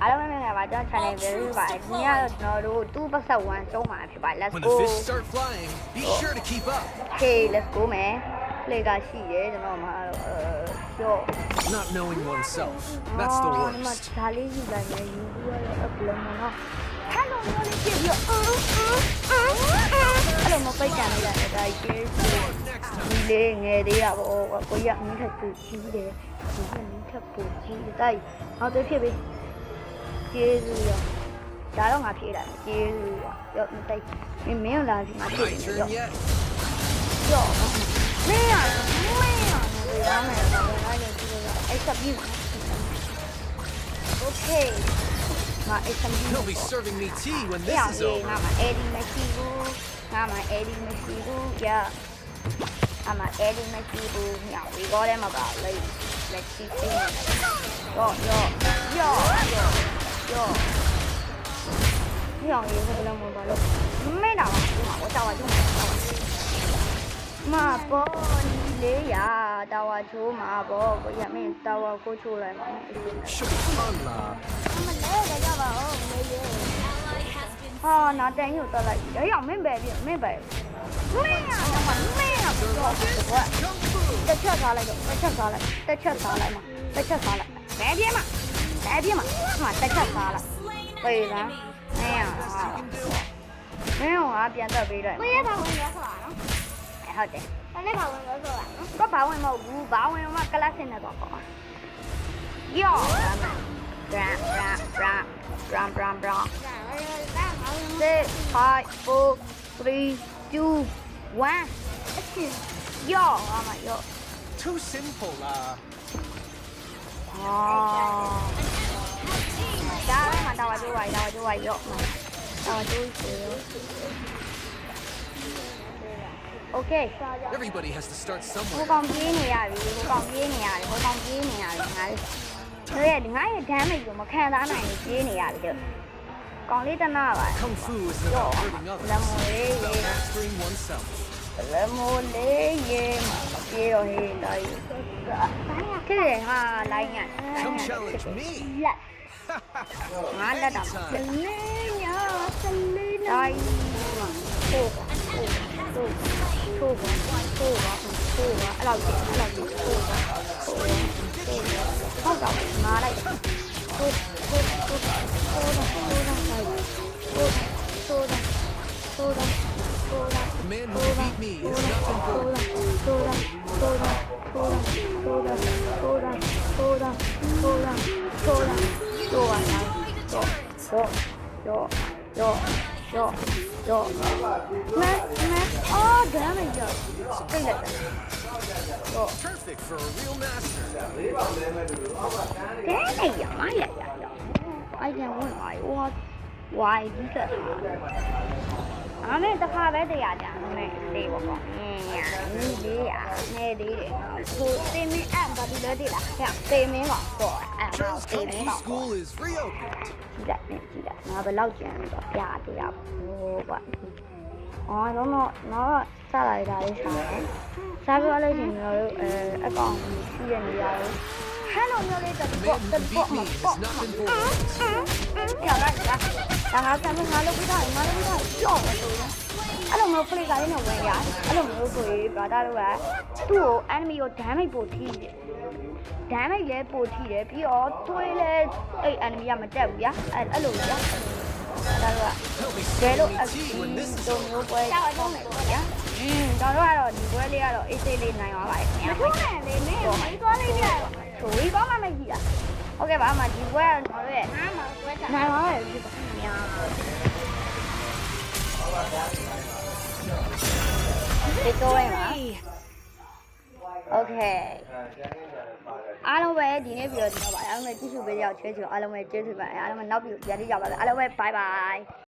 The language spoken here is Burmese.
အားလုံးပဲပါကျွန်တော် channel ပဲဖြစ်ပါတယ်ဒီနေ့ကတော့ကျွန်တော်တို့2 versus 1ရှုံးမှာဖြစ်ပါတယ် let's go okay let's go man play ကရှိတယ်ကျွန်တော်မှာတော့ not knowing oneself that's the worst ဒါလေးယူလိုက်မယ်ယူပြီးတော့ up လုံးမနော်အဲ့လိုမျိုးလေးဖြစ်ပြီးအဲ့လိုမပိတ်ကြနေရတယ်ဒါကြီးဒီလေးငယ်သေးရပေါ့ကိုရမင်းထက်သူကြီးတယ်ဒီကမင်းထက်ပူကြီးတယ်နောက်တစ်ဖြစ်ပြီးကျေးဇူးရောဒါတော့ငါဖြေးလိုက်ကျေးဇူးရောမသိမင်းလာစီငါဖြေးတယ်ရောမင်းရလေရမယ်တော့ငါလည်းဒီလိုအဲ့စပ်ပြီး okay ငါအဲ့စပ်ပြီး You'll be serving me tea when this is over ငါမအဲ့ဒီမရှိဘူးငါမအဲ့ဒီမရှိဘူးရအမအဲ့ဒီမရှိဘူးညောင်ဒီကောထဲမှာပါလေလက်ချီချီရောညောင်ရေးစကလုံးမပါလို့မဲတာပါဒီမှာတော့တာဝါကျိုးမှာပေါ်လေးရတာဝါချိုးမှာပေါ့ကိုရမင်းတာဝါကိုချိုးလိုက်ပါမယ် should be fun la မလဲကြပါဦးမေးရဲ့ဟာနာတန်ရုပ်တော့လိုက်ရအောင်မင်းပဲပြမင်းပဲမင်းရတော့မင်းရတော့တစ်ချက်ထားလိုက်တော့တစ်ချက်ထားလိုက်တစ်ချက်ထားလိုက်မှာတစ်ချက်ထားလိုက်ဘယ်ပြေးမှာဟာတစ်ချက်ထားလိုက်ပေးလားမင်းရဟာမင်းကပြန်တော့ပေးလိုက်ကိုရပါဝင်ရောဆိုတာနော်ဟုတ်တယ်။အဲ့ဒါဘာဝင်လို့ဆိုတာနော်။ဘာဝင်မဟုတ်ဘူး။ဘာဝင်မှကလပ်စင်နဲ့တော့ပေါ့။ယောဘရာယောအမယော too simple la ဒါမှတော့ဝါကျိုးဝါယောတော့ဝါကျိုးချေရောOkay. everybody has to start ဟို somewhere ကောင်ပြေးနေရပြီဟိုကောင်ပြေးနေရတယ်ငါတို့ရဲ့ငါရဲ့ damage ကိုမခံစားနိုင်ဘူးပြေးနေရပြီတော့ကောင်လေးတနာပါ kung fu isn't about hurting others it's about mastering oneself လမိုးလေးရေပြေးတော့ဟေးလိုက်ခဲ့ရဟာလိုက်ည come challenge me လက်ငါလက်တော့စလေးညာစလေးနိုင်ထိုးပါအဲ့လောက်ကြီးဟုတ်တော့မာလိုက်ထိုးတော့ the man who beat me is not important အော် damage ရောပြည့်လိုက်တယ် perfect for a real master တဲ့ရမရI can win what why ဒီကအမေတခါပဲတရားကြမယ်သေးပေါ့ကွာညာနေလေးရနေသေးတယ်ဟိုတင်မင်းအပ်ဘာဒီလဲတိလားဟဲ့တင်မင်းပါပေါ့အဲ့ Charles တင် Kung မင်း Fu ပါ School is reopened ကြည့်လိုက်ငါဘယ်လောက်ကြံတော့ပြတရားပေါ့ကွာအော်တော့စလိုက်တာလေးရှာတယ်စားပြောလို့ရှိရင်တို့အကောင်ရှိရနေရတယ်ဟဲ့လို့မျိုးလေးတက်ပေါ့ the man who beat me is not important ရပါလားဒါငါကငါလုပ်ပြီးသားကြောက်တယ်လို့အဲ့လိုမျိုး play ကလေးနဲ့ဝင်ရအဲ့လိုမျိုးဆိုရင် brother တို့ကသူ့ကို enemy ကို damage ပို့ထိတယ် damage လည်းပို့ထိတယ်ပြီးတော့သွေးလည်းအဲ့ enemy ကမတက်ဘူးဗျာအဲ့လိုဗျာဒါတော့ကဲလို့အစီတုံမျိုးပွဲကြောက်တော့မယ်ဗျာကျွန်တော်တို့ကတော့ဒီပွဲလေးကတော့ AC လေးနိုင်သွားပါတယ်ခင်ဗျာမထိုးနဲ့လေမင်းမင်းသွားလေးပြတော့ချိုးပြီးကောင်းမှမရှိတာဟုတ်ကဲ့ပါအမဒီပွဲကတော့ကျွန်တော်တို့ရဲ့နိုင်ပါရဲ့ဒီပါခင်ဗျာဒီတော့ရမှာโอเคအားလုံးပဲဒီနေ့ပြီးတော့ဒီတော့ပါအားလုံးပဲကြည့်ရှုပေးကြအောင်ချွေးချွေအားလုံးပဲကျေးဇူးပါအားလုံးပဲနောက်ပြီးရည်ရည်ကြပါစေအားလုံးပဲ bye bye